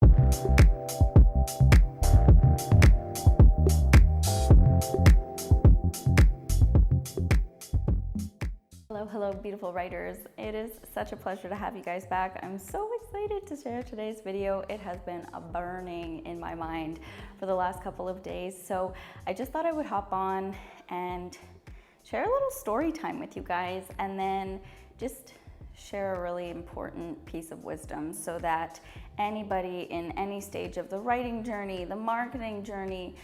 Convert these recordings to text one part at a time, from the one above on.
Hello, beautiful writers. It is such a pleasure to have you guys back. I'm so excited to share today's video. It has been a burning in my mind for the last couple of days. So I just thought I would hop on and share a little story time with you guys, and then just share a really important piece of wisdom so that anybody in any stage of the writing journey, the marketing journey,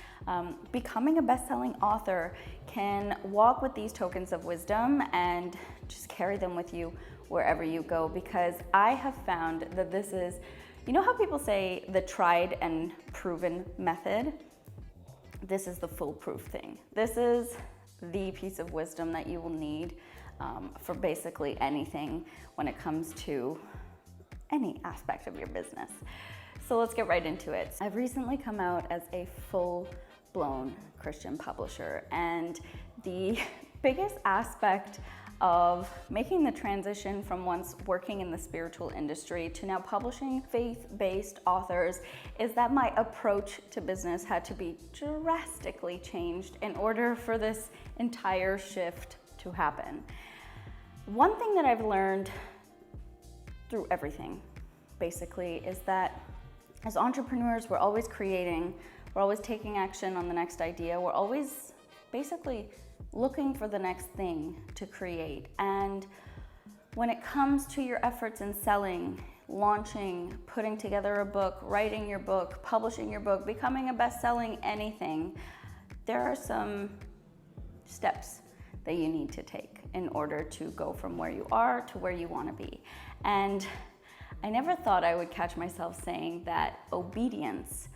becoming a best-selling author can walk with these tokens of wisdom and just carry them with you wherever you go. Because I have found that this is, you know how people say the tried and proven method? This is the foolproof thing. This is the piece of wisdom that you will need for basically anything when it comes to any aspect of your business. So let's get right into it. I've recently come out as a full-blown Christian publisher, and the biggest aspect of making the transition from once working in the spiritual industry to now publishing faith-based authors is that my approach to business had to be drastically changed in order for this entire shift to happen. One thing that I've learned through everything, basically, is that as entrepreneurs, we're always creating, we're always taking action on the next idea, we're always basically looking for the next thing to create. And when it comes to your efforts in selling, launching, putting together a book, writing your book, publishing your book, becoming a best-selling anything, there are some steps that you need to take in order to go from where you are to where you want to be. And I never thought I would catch myself saying that obedience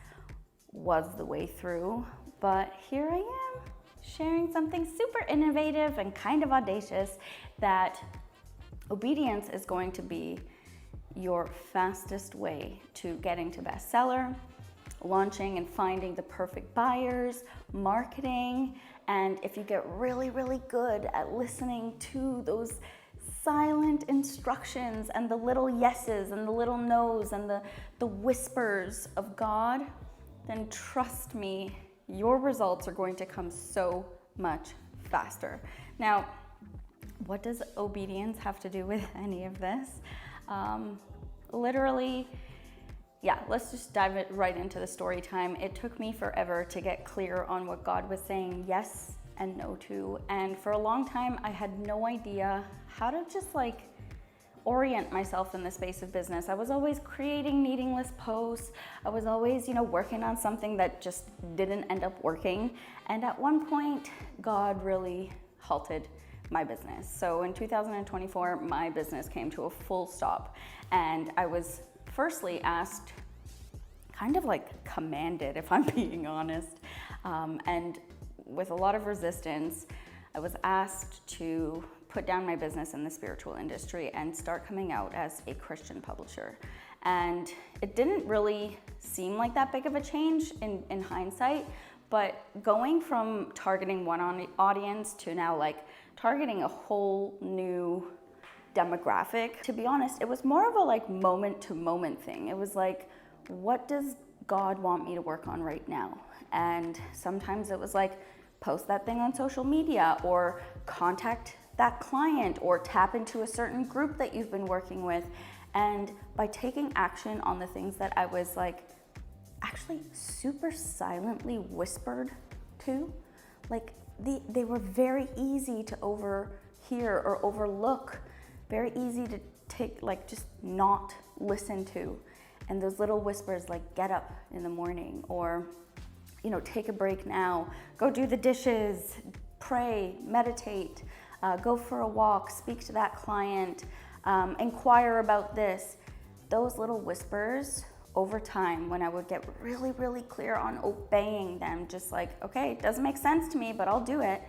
was the way through, but here I am sharing something super innovative and kind of audacious, that obedience is going to be your fastest way to getting to bestseller, launching and finding the perfect buyers, marketing. And if you get really, really good at listening to those silent instructions and the little yeses and the little nos and the whispers of God, then trust me, your results are going to come so much faster. Now, what does obedience have to do with any of this? Literally, yeah, let's just dive it right into the story time. It took me forever to get clear on what God was saying yes and no to. And for a long time, I had no idea how to just orient myself in the space of business. I was always creating meaningless posts. I was always, working on something that just didn't end up working. And at one point, God really halted my business. So in 2024, my business came to a full stop. And I was firstly asked, kind of commanded, if I'm being honest, and with a lot of resistance, I was asked to put down my business in the spiritual industry and start coming out as a Christian publisher. And it didn't really seem like that big of a change in hindsight, but going from targeting one audience to now targeting a whole new demographic, to be honest, it was more of a moment to moment thing. It was what does God want me to work on right now? And sometimes it was post that thing on social media, or contact that client, or tap into a certain group that you've been working with. And by taking action on the things that I was actually super silently whispered to, they were very easy to overhear or overlook, very easy to take, just not listen to. And those little whispers get up in the morning, or take a break now, go do the dishes, pray, meditate, go for a walk, speak to that client, inquire about this. Those little whispers over time, when I would get really, really clear on obeying them, just okay, it doesn't make sense to me, but I'll do it.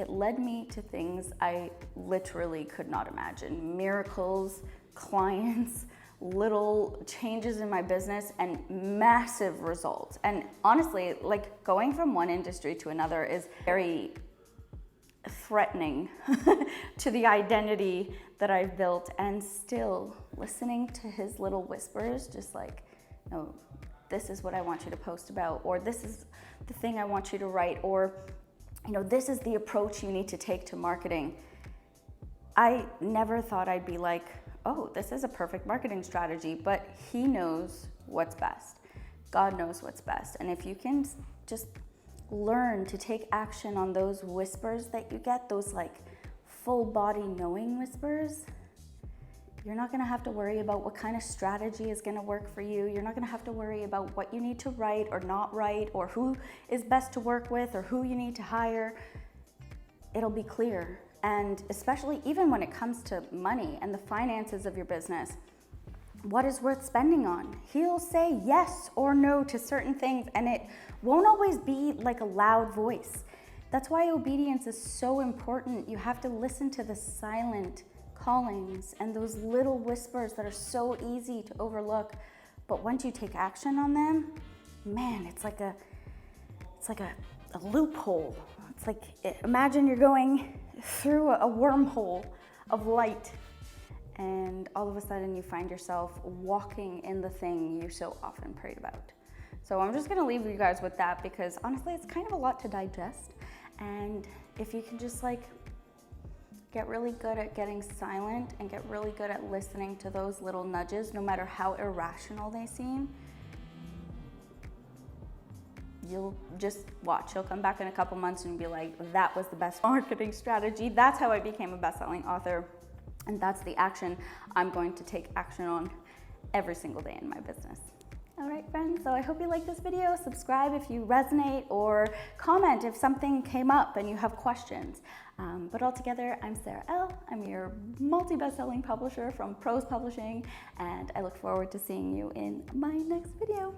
It led me to things I literally could not imagine. Miracles, clients, little changes in my business, and massive results. And honestly, going from one industry to another is very threatening to the identity that I've built, and still listening to his little whispers, just like, no, this is what I want you to post about, or this is the thing I want you to write, or, you know, this is the approach you need to take to marketing. I never thought I'd be like, oh, this is a perfect marketing strategy, but he knows what's best. God knows what's best. And if you can just learn to take action on those whispers that you get, those like full body knowing whispers, you're not gonna have to worry about what kind of strategy is gonna work for you. You're not gonna have to worry about what you need to write or not write, or who is best to work with, or who you need to hire. It'll be clear. And especially even when it comes to money and the finances of your business, what is worth spending on? He'll say yes or no to certain things, and it won't always be like a loud voice. That's why obedience is so important. You have to listen to the silent callings and those little whispers that are so easy to overlook. But once you take action on them, man, it's like a loophole. It's like, imagine you're going through a wormhole of light, and all of a sudden you find yourself walking in the thing you so often prayed about. So I'm just gonna leave you guys with that, because honestly, it's kind of a lot to digest. And if you can just like get really good at getting silent and get really good at listening to those little nudges, no matter how irrational they seem, you'll just watch. You'll come back in a couple months and be like, that was the best marketing strategy. That's how I became a best-selling author. And that's the action I'm going to take action on every single day in my business. All right, friends, so I hope you like this video. Subscribe if you resonate, or comment if something came up and you have questions. But altogether, I'm Sarah L. I'm your multi-best-selling publisher from Prose Publishing, and I look forward to seeing you in my next video.